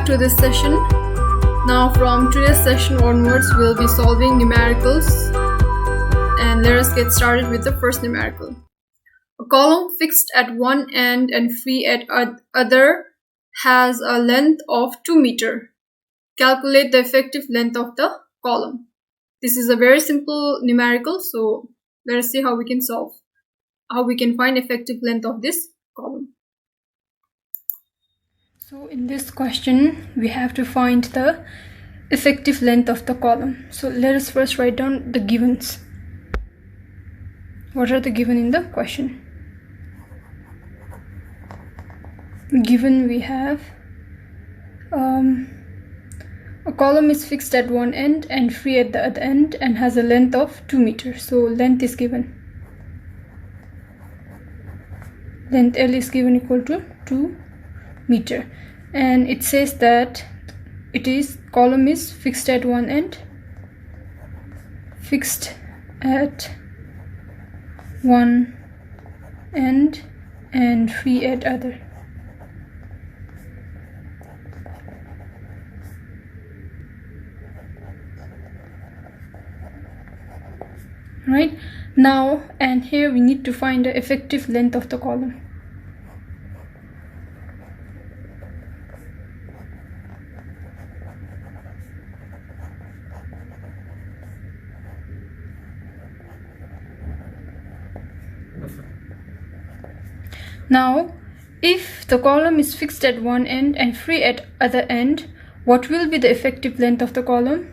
to this session. Now from today's session onwards, we'll be solving numericals, and let us get started with the first numerical. A column fixed at one end and free at other has a length of 2 meters. Calculate the effective length of the column. This is a very simple numerical, so let us see how we can find effective length of this column. So in this question, we have to find the effective length of the column. So let us first write down the givens. What are the given in the question? Given we have a column is fixed at one end and free at the other end and has a length of 2 meters. So length is given. Length L is given equal to 2 meters. And it says that column is fixed at one end, and free at other. Right now, and here we need to find the effective length of the column. Now, if the column is fixed at one end and free at other end, what will be the effective length of the column?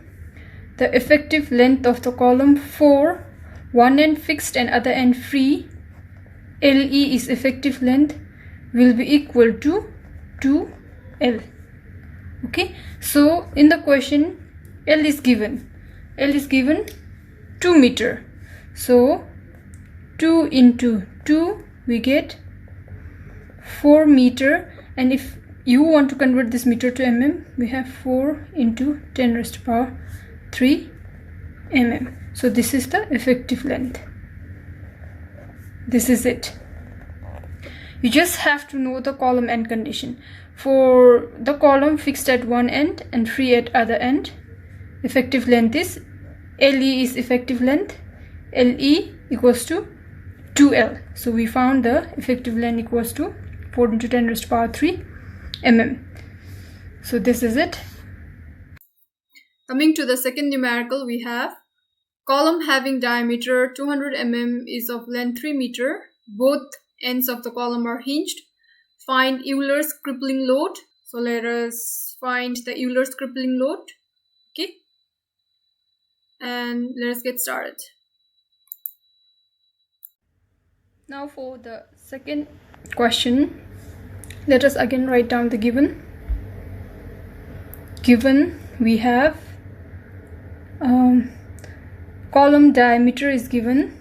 The effective length of the column for one end fixed and other end free, LE is effective length, will be equal to 2L. Okay, so in the question, L is given 2 meters. So 2 into 2, we get 4 meters, and if you want to convert this meter to mm, we have 4 into 10 raised to power 3 mm. So this is the effective length. This is it. You just have to know the column end condition. For the column fixed at one end and free at other end, effective length is LE is effective length. LE equals to 2L. So we found the effective length equals to 4 into 10 raised to power 3 mm. So this is it. Coming to the second numerical, we have column having diameter 200 mm is of length 3 meters. Both ends of the column are hinged. Find Euler's crippling load. So let us find the Euler's crippling load. Okay. And let us get started. Now for the second question, let us again write down the given. Given we have column diameter is given.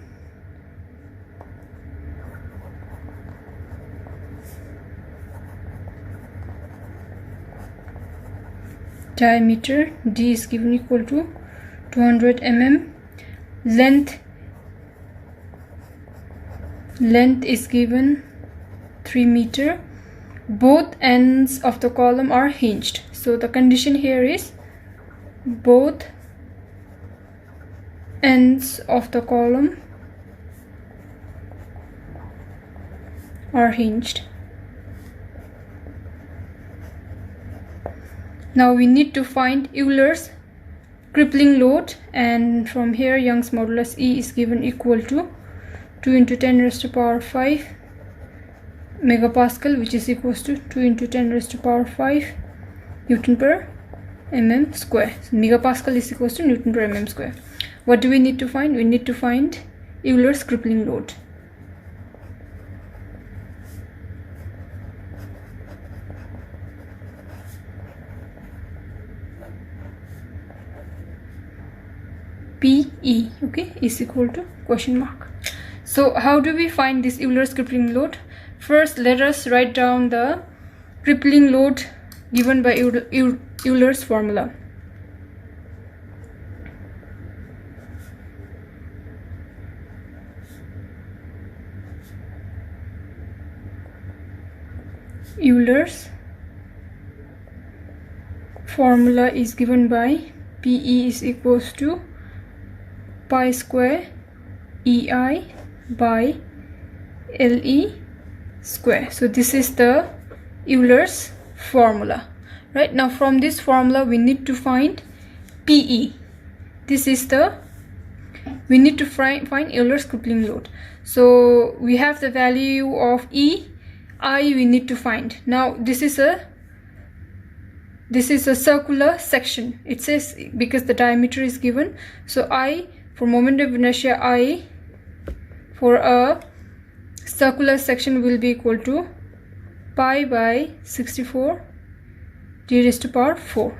Diameter D is given equal to 200 mm. Length is given 3 meters. Both ends of the column are hinged. So the condition here is both ends of the column are hinged. Now we need to find Euler's crippling load, and from here Young's modulus E is given equal to 2 into 10 raised to power 5 megapascal, which is equals to 2 into 10 raised to power 5 Newton per mm square. So megapascal is equals to Newton per mm square. What do we need to find? We need to find Euler's crippling load. PE, okay, is equal to question mark. So how do we find this Euler's crippling load? First, let us write down the crippling load given by Euler's formula. Euler's formula is given by PE is equals to pi square EI by LE square. So this is the Euler's formula. Right, now from this formula we need to find PE. This is the, we need to find Euler's crippling load. So we have the value of I we need to find. Now this is a circular section. It says, because the diameter is given, so I for moment of inertia, I for a circular section will be equal to pi by 64 d raised to power 4.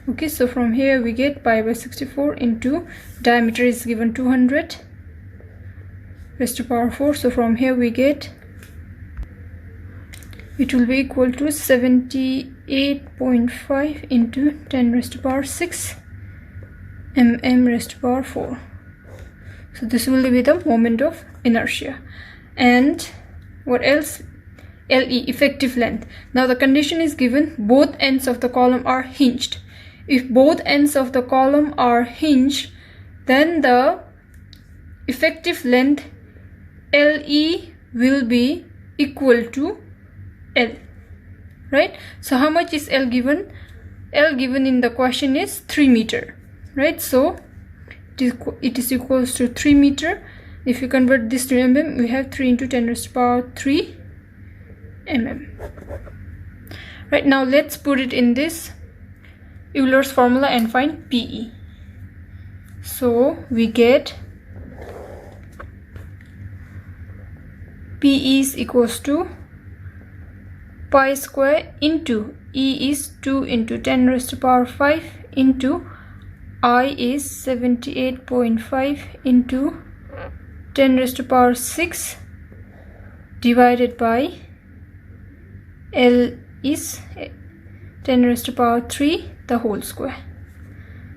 Okay, so from here we get pi by 64 into diameter is given 200 raised to power 4. So from here we get, it will be equal to 78.5 into 10 raised to power 6 mm raised to power 4. So this will be the moment of inertia. And what else? LE, effective length. Now the condition is given, both ends of the column are hinged. If both ends of the column are hinged, then the effective length LE will be equal to L. Right? So how much is L given? L given in the question is 3 meter. Right? So it is equals to 3 meter. If you convert this to mm, we have 3 into 10 raised to power 3 mm. Right, now let's put it in this Euler's formula and find PE. So we get PE is equals to pi square into E is 2 into 10 raised to power 5 into I is 78.5 into 10 raised to power 6 divided by L is 10 raised to power 3 the whole square.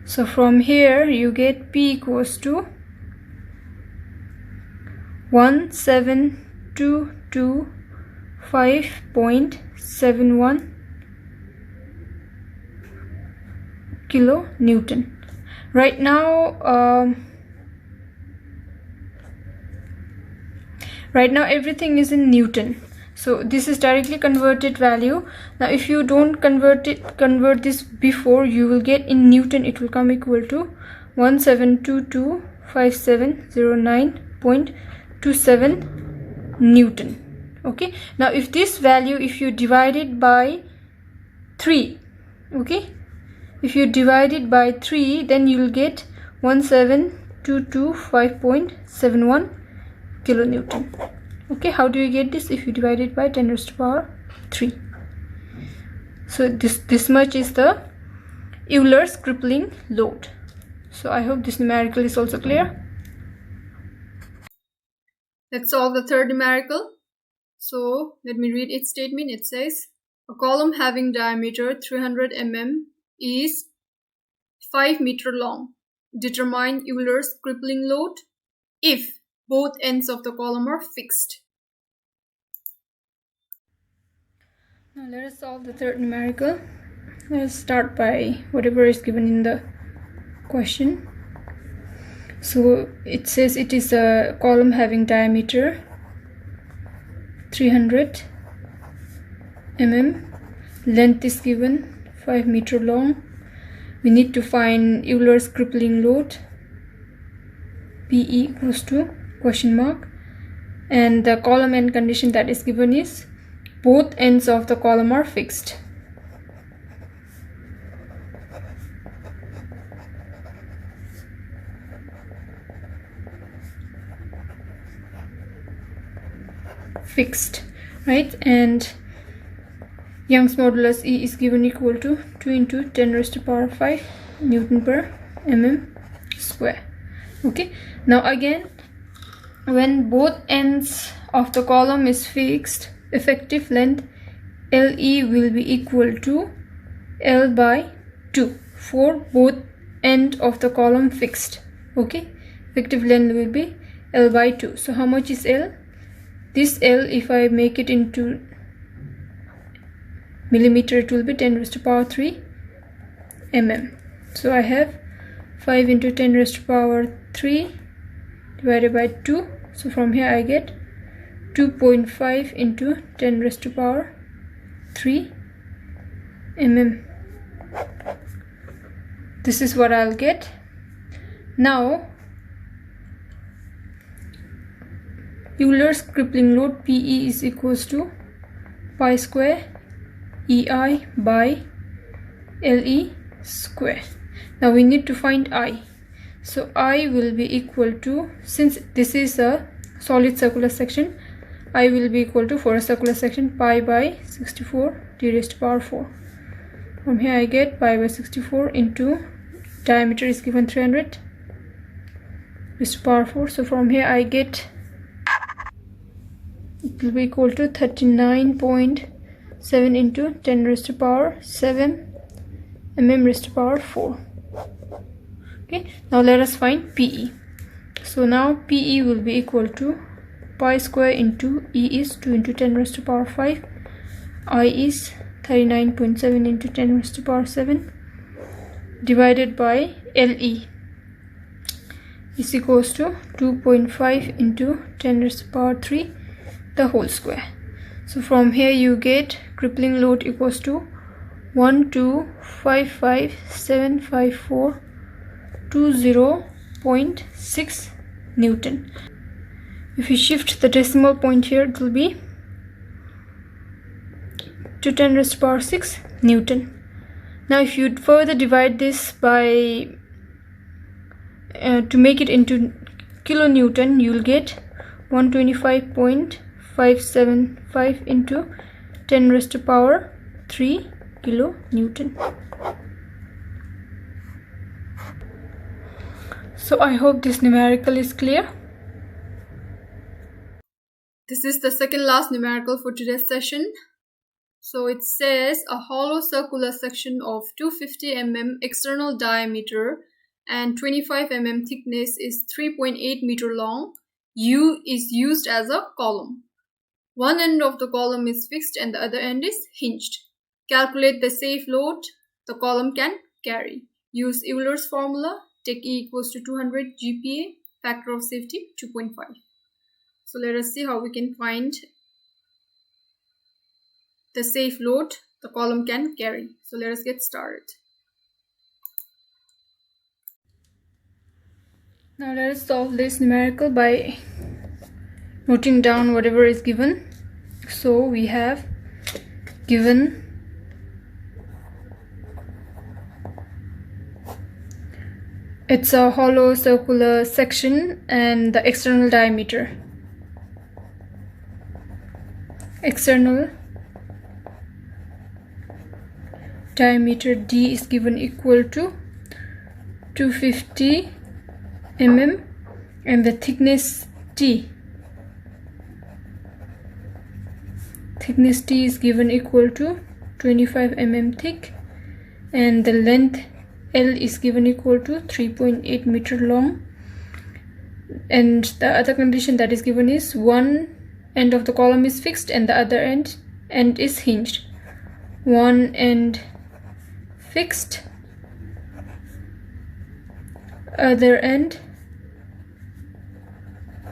So from here you get P equals to 1725.71 kilonewton. Right now everything is in Newton, so this is directly converted value. Now if you don't convert this before, you will get in Newton, it will come equal to 17225709.27 Newton. Okay, now if this value, if you divide it by 3, okay, if you divide it by 3, then you will get 17225.71 kilonewton. Okay, how do you get this? If you divide it by 10 raised to power 3. So this much is the Euler's crippling load. So I hope this numerical is also clear. Let's solve the third numerical. So let me read its statement. It says a column having diameter 300 mm is 5 meter long. Determine Euler's crippling load if both ends of the column are fixed. Now let us solve the third numerical. Let us start by whatever is given in the question. So it says it is a column having diameter 300 mm. Length is given 5 meter long. We need to find Euler's crippling load. PE equals to question mark, and the column end condition that is given is both ends of the column are fixed. Fixed, right? And Young's modulus E is given equal to 2 into 10 raised to power 5 Newton per mm square. Okay, now again, when both ends of the column is fixed, effective length LE will be equal to L by 2 for both end of the column fixed. Okay, effective length will be L by 2. So how much is L? This L, if I make it into millimeter, it will be 10 raised to power 3 mm. So I have 5 into 10 raised to power 3 divided by 2. So from here I get 2.5 into 10 raised to power 3 mm. This is what I'll get. Now Euler's crippling load PE is equals to pi square EI by LE square. Now we need to find I. So I will be equal to, since this is a solid circular section, I will be equal to, for a circular section, pi by 64 d raised to power 4. From here I get pi by 64 into diameter is given 300 raised to power 4. So from here I get, it will be equal to 39.7 into 10 raised to power 7 mm raised to power 4. Okay, now let us find PE. So now PE will be equal to pi square into E is 2 into 10 raised to power 5, I is 39.7 into 10 raised to power 7 divided by LE is equals to 2.5 into 10 raised to power 3 the whole square. So from here you get crippling load equals to 125575420.6 Newton. If you shift the decimal point here, it will be to 10 raised to power 6 Newton. Now if you further divide this by to make it into kilonewton, you will get 125.575 into 10 raised to power 3 kilonewton. So I hope this numerical is clear. This is the second last numerical for today's session. So it says a hollow circular section of 250 mm external diameter and 25 mm thickness is 3.8 meter long. U is used as a column. One end of the column is fixed and the other end is hinged. Calculate the safe load the column can carry. Use Euler's formula. Take E equals to 200 GPa. Factor of safety 2.5. So let us see how we can find the safe load the column can carry. So let us get started. Now let us solve this numerical by noting down whatever is given. So we have given it's a hollow circular section and the external diameter. External diameter D is given equal to 250 mm and the thickness T. Thickness T is given equal to 25 mm thick and the length L is given equal to 3.8 meter long, and the other condition that is given is one end of the column is fixed and the other end is hinged. One end fixed, other end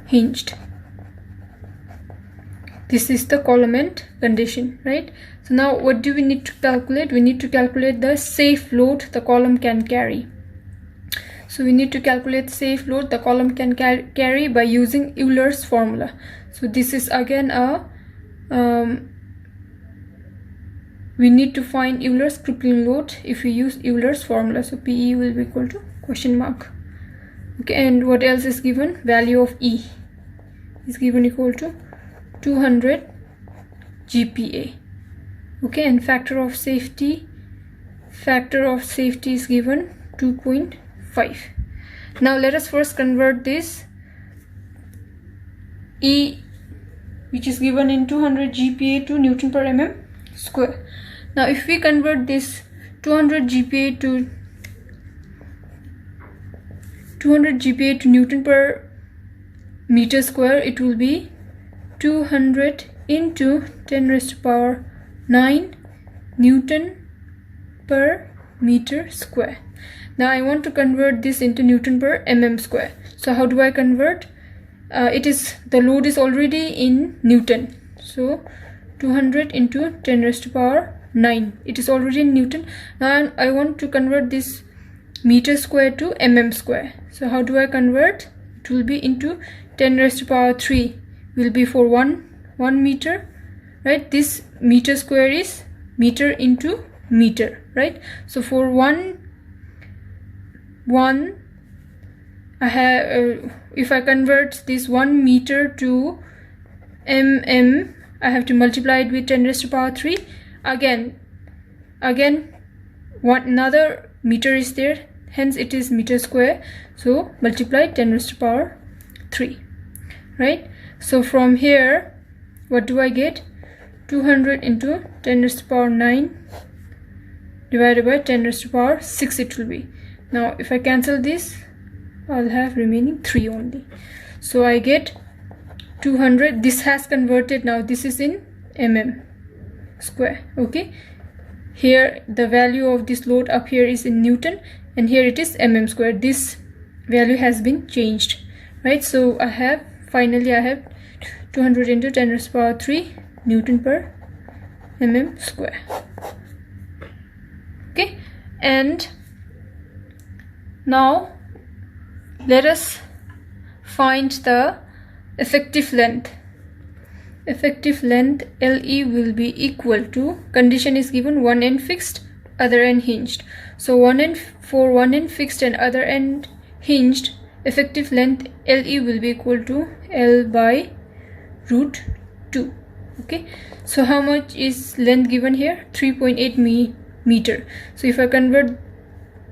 hinged. This is the column end condition, right? So now what do we need to calculate? We need to calculate the safe load the column can carry. So we need to calculate safe load the column can carry by using Euler's formula. So this is again a we need to find Euler's crippling load if we use Euler's formula. So PE will be equal to question mark. Okay, and what else is given? Value of E is given equal to 200 GPa. Okay, and factor of safety is given 2.5. Now let us first convert this E, which is given in 200 GPa, to Newton per mm square. Now if we convert this 200 GPa to Newton per meter square, it will be 200 into 10 raised to power 9 Newton per meter square. Now I want to convert this into Newton per mm square. So how do I convert? The load is already in Newton. So 200 into 10 raised to power 9. It is already in Newton. Now I want to convert this meter square to mm square. So how do I convert? It will be into 10 raised to power 3 will be for 1 meter, right? This meter square is meter into meter, right? So for one I have if I convert this 1 meter to mm, I have to multiply it with 10 raised to power 3. Again another meter is there, hence it is meter square. So multiply 10 raised to power 3, right? So from here, what do I get? 200 into 10 raised to power 9 divided by 10 raised to power 6 it will be. Now if I cancel this, I'll have remaining 3 only. So I get 200. This has converted now. This is in mm square. Okay, here the value of this load up here is in Newton and here it is mm square. This value has been changed, right? So finally I have 200 into 10 raised to power 3 Newton per mm square. Okay, and now let us find the effective length. Effective length LE will be equal to, condition is given, one end fixed, other end hinged. So one end fixed and other end hinged, effective length LE will be equal to L by root 2. Okay, so how much is length given here? 3.8 meter. So if I convert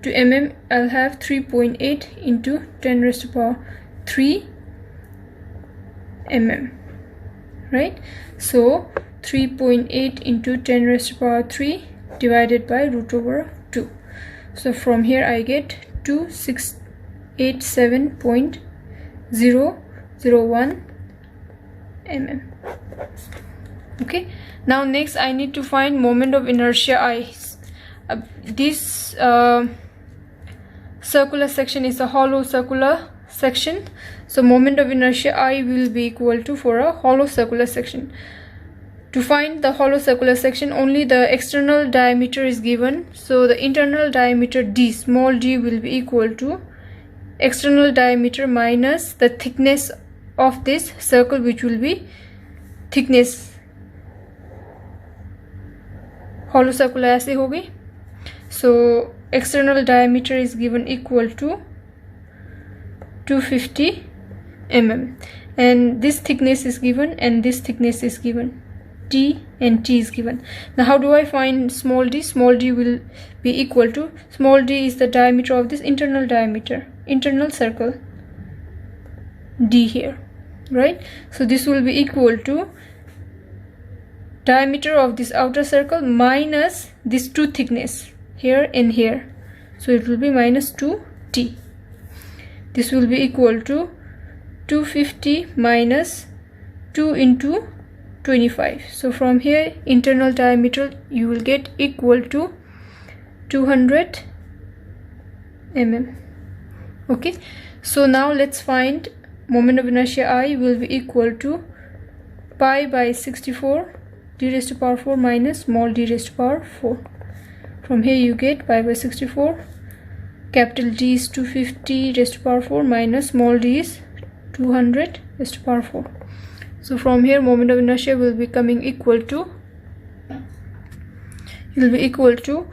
to mm, I'll have 3.8 into 10 raised to power 3 mm, right? So 3.8 into 10 raised to power 3 divided by root over 2. So from here I get 2687.001 mm. Okay, now next I need to find moment of inertia I. This circular section is a hollow circular section, so moment of inertia I will be equal to, for a hollow circular section. To find the hollow circular section, only the external diameter is given, so the internal diameter d, small d, will be equal to external diameter minus the thickness of this circle, which will be thickness. hollow circular ऐसे होगी. So external diameter is given equal to 250 mm, and this thickness is given and this thickness is given, t and t is given. Now how do I find small d? Small d will be equal to, small d is the diameter of this internal diameter, internal circle d here, right? So this will be equal to diameter of this outer circle minus this 2 thickness here and here, so it will be minus 2t. This will be equal to 250 minus 2 into 25. So from here internal diameter you will get equal to 200 mm. Okay, so now let's find moment of inertia I will be equal to pi by 64 d raised to power 4 minus small d raised to power 4. From here you get pi by 64, capital D is 250 raised to power 4 minus small d is 200 raised to power 4. So from here moment of inertia will be coming equal to, it will be equal to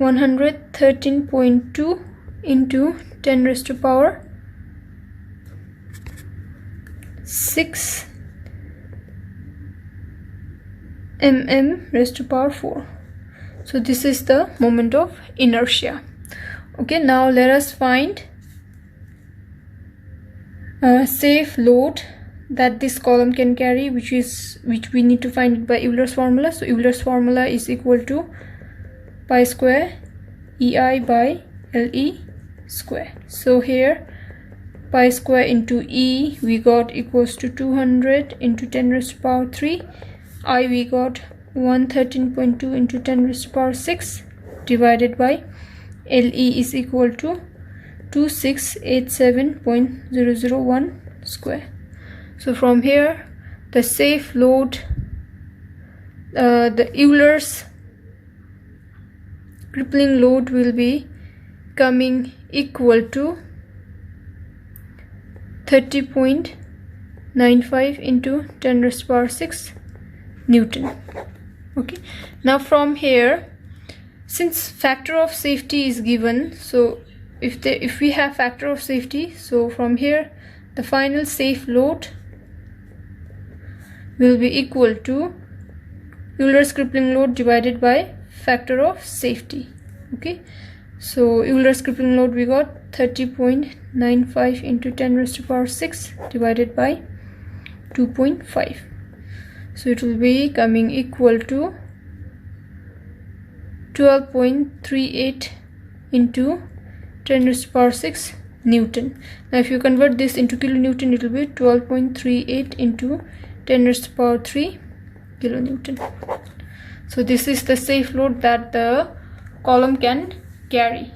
113.2 into 10 raised to power 6 mm raised to power 4. So this is the moment of inertia. Okay, now let us find a safe load that this column can carry, which we need to find it by Euler's formula. So Euler's formula is equal to pi square EI by LE square. So here pi square into E we got equals to 200 into 10 raised to power 3. I we got 113.2 into 10 raised to power 6 divided by LE is equal to 2687.001 square. So from here the safe load, the Euler's crippling load will be coming equal to 30.95 into 10 raised to power 6 Newton. Okay, now from here, since factor of safety is given, so if we have factor of safety, so from here the final safe load will be equal to Euler's crippling load divided by factor of safety. Okay, so Euler's crippling load we got 30.95 into 10 raised to power 6 divided by 2.5. So it will be coming equal to 12.38 into 10 raised to power 6 Newton. Now if you convert this into kilonewton, it will be 12.38 into 10 raised to power 3 kilonewton. So this is the safe load that the column can carry.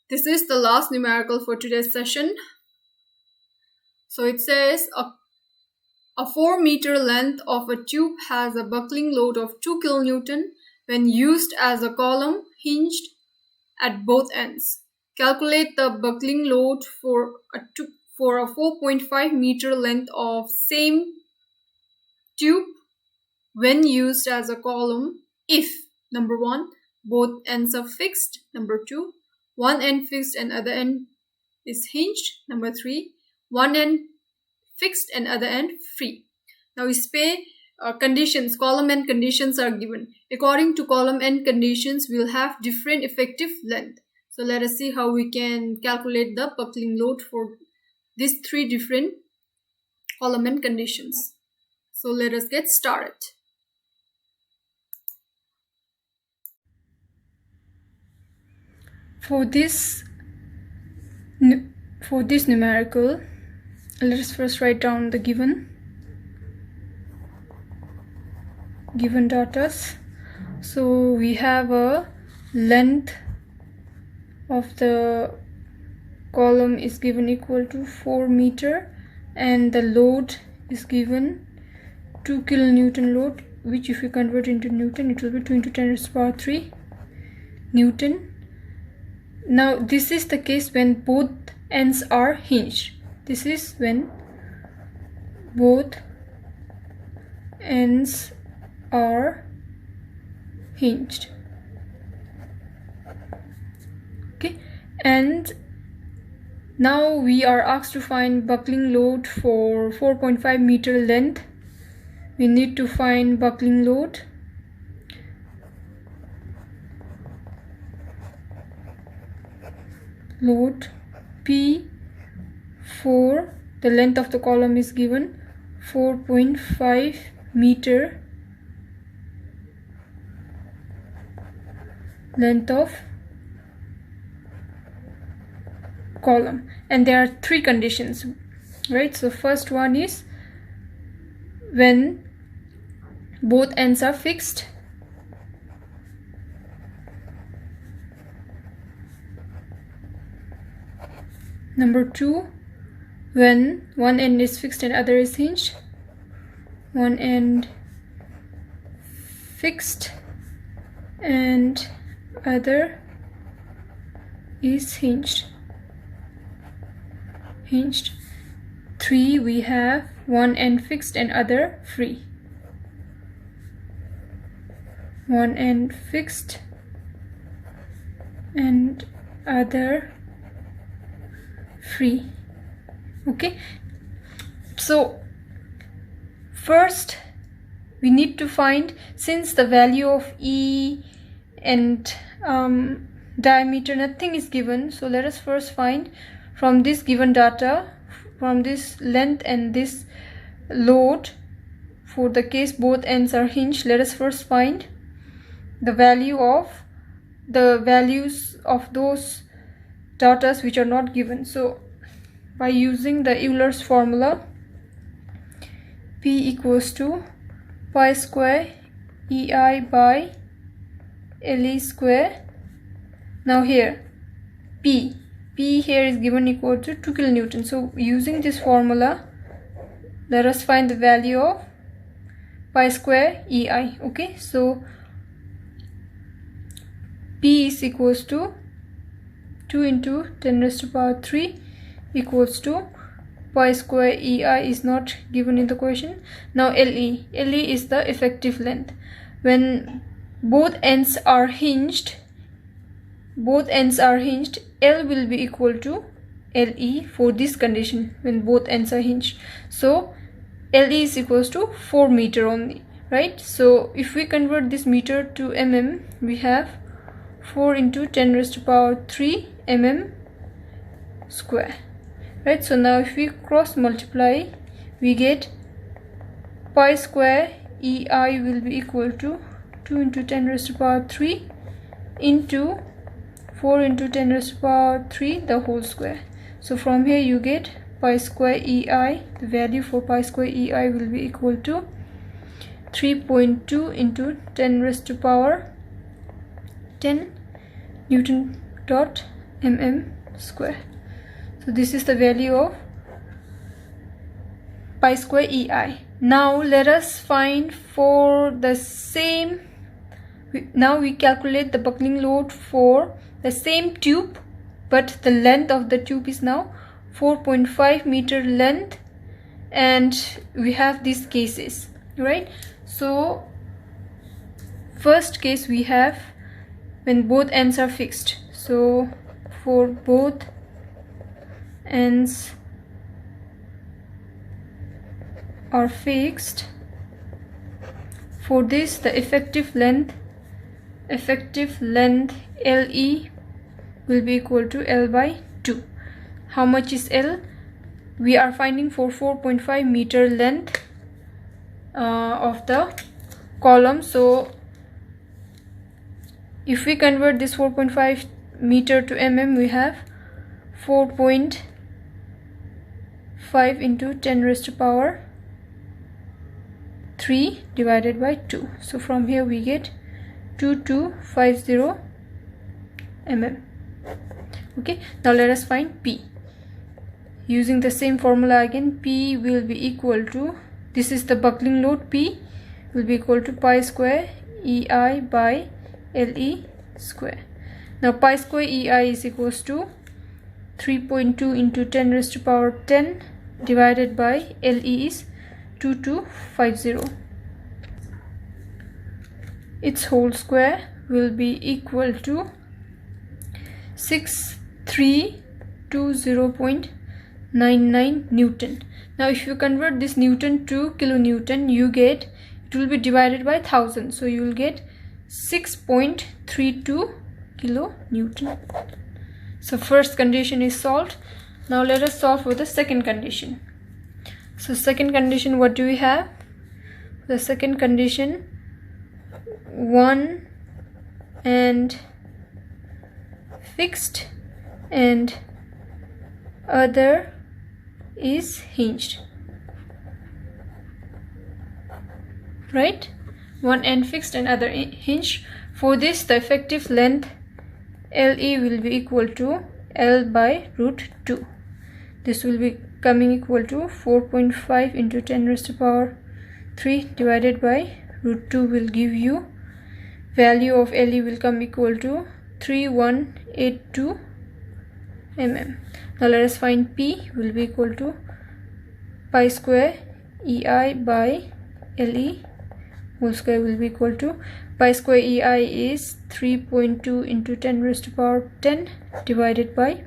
This is the last numerical for today's session. So it says a 4 meter length of a tube has a buckling load of 2 kilonewton when used as a column hinged at both ends. Calculate the buckling load for a 4.5 meter length of same tube when used as a column if number 1, both ends are fixed, number 2, one end fixed and other end is hinged, number 3, one end fixed and other end free. Now conditions, column end conditions are given. According to column end conditions, we will have different effective length. So let us see how we can calculate the buckling load for these 3 different column end conditions. So let us get started. For this numerical, let us first write down the given data. So we have a length of the column is given equal to 4 meter and the load is given 2 kilonewton load, which if you convert into Newton, it will be 2 into 10 raised to power 3 Newton. Now this is the case when both ends are hinged. This is when both ends are hinged. Okay, and now we are asked to find buckling load for 4.5 meter length. We need to find buckling load. Load P for the length of the column is given 4.5 meter length of column, and there are 3 conditions, right? So first one is when both ends are fixed. Number 2, when one end is fixed and other is hinged. One end fixed and other is hinged. 3, we have one end fixed and other free. One end fixed and other free. Okay, so first we need to find, since the value of E and diameter nothing is given, so let us first find from this given data, from this length and this load, for the case both ends are hinged, let us first find the values of those data which are not given. So by using the Euler's formula, P equals to pi square EI by LE square. Now here P here is given equal to 2 kilonewton. So using this formula, let us find the value of pi square EI. Okay, so P is equals to 2 into 10 raised to power 3 equals to pi square EI is not given in the question. Now LE is the effective length. When both ends are hinged, L will be equal to LE for this condition when both ends are hinged. So LE is equals to 4 meter only, right? So if we convert this meter to mm, we have 4 into 10 raised to power 3 mm square, right? So now if we cross multiply, we get pi square EI will be equal to 2 into 10 raised to power 3 into 4 into 10 raised to power 3 the whole square. So from here you get pi square EI, the value for pi square EI will be equal to 3.2 into 10 raised to power 10 Newton dot mm square. So this is the value of pi square EI. Now let us find for the same, now we calculate the buckling load for the same tube, but the length of the tube is now 4.5 meter length, and we have these cases, right? So first case we have when both ends are fixed. So for both ends are fixed, for this the effective length LE will be equal to L by 2. How much is L? We are finding for 4.5 meter length of the column. So if we convert this 4.5 meter to mm, we have 4.5 into 10 raised to power 3 divided by 2. So from here we get 2250 mm. Okay, now let us find P. Using the same formula again, P will be equal to, this is the buckling load, P will be equal to pi square EI by LE square. Now pi square EI is equals to 3.2 into 10 raised to power 10 divided by LE is 2250. Its whole square will be equal to 6320.99 Newton. Now if you convert this Newton to kilonewton, you get, it will be divided by 1000, so you will get 6.32 kilonewton. So first condition is solved. Now let us solve for the second condition. So second condition, what do we have? The second condition, one end fixed and other is hinged, right? One end fixed and other hinged. For this the effective length LE will be equal to L by root 2. This will be coming equal to 4.5 into 10 raised to power 3 divided by root 2 will give you value of LE will come equal to 3182 mm. Now let us find P will be equal to pi square EI by LE whole square will be equal to pi square EI is 3.2 into 10 raised to power 10 divided by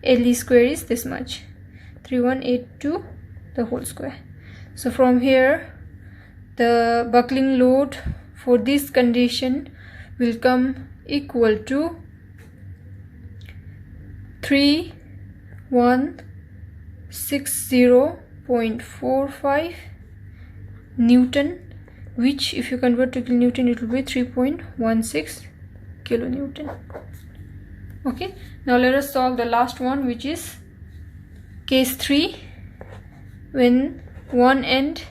LE square is this much, 3182 the whole square. So from here the buckling load for this condition will come equal to 3160.45 Newton, which if you convert to kilonewton it will be 3.16 kilonewton. Okay, now let us solve the last one, which is case 3, when one end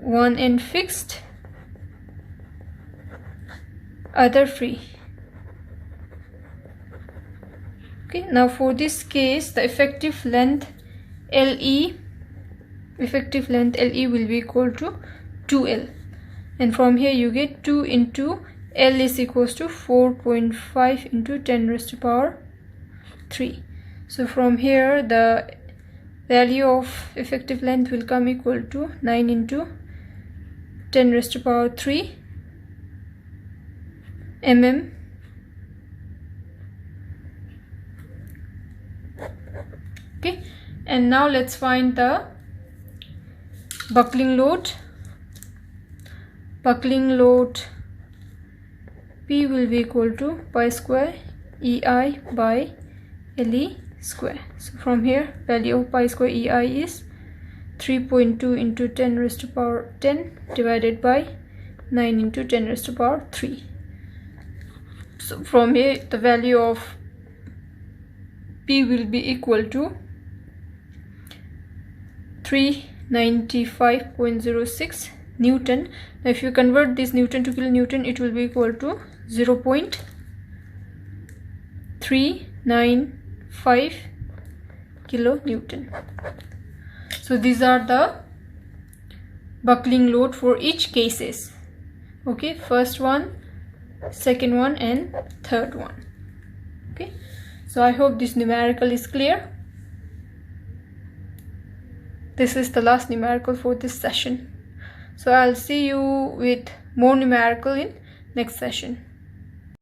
one end fixed, other free. Okay, now for this case the effective length LE will be equal to 2L, and from here you get 2 into L is equals to 4.5 into 10 raised to power 3. So from here the value of effective length will come equal to 9 into 10 raised to power 3 mm. Okay, and now let's find the buckling load. Buckling load P will be equal to pi square EI by LE square. So from here value of pi square EI is 3.2 into 10 raised to power 10 divided by 9 into 10 raised to power 3. So from here the value of P will be equal to 395.06 Newton. Now if you convert this Newton to kilonewton, it will be equal to 0.395 kilonewton. So these are the buckling load for each cases. Okay, first one, second one, and third one. Okay, so I hope this numerical is clear. This is the last numerical for this session. So I'll see you with more numerical in next session.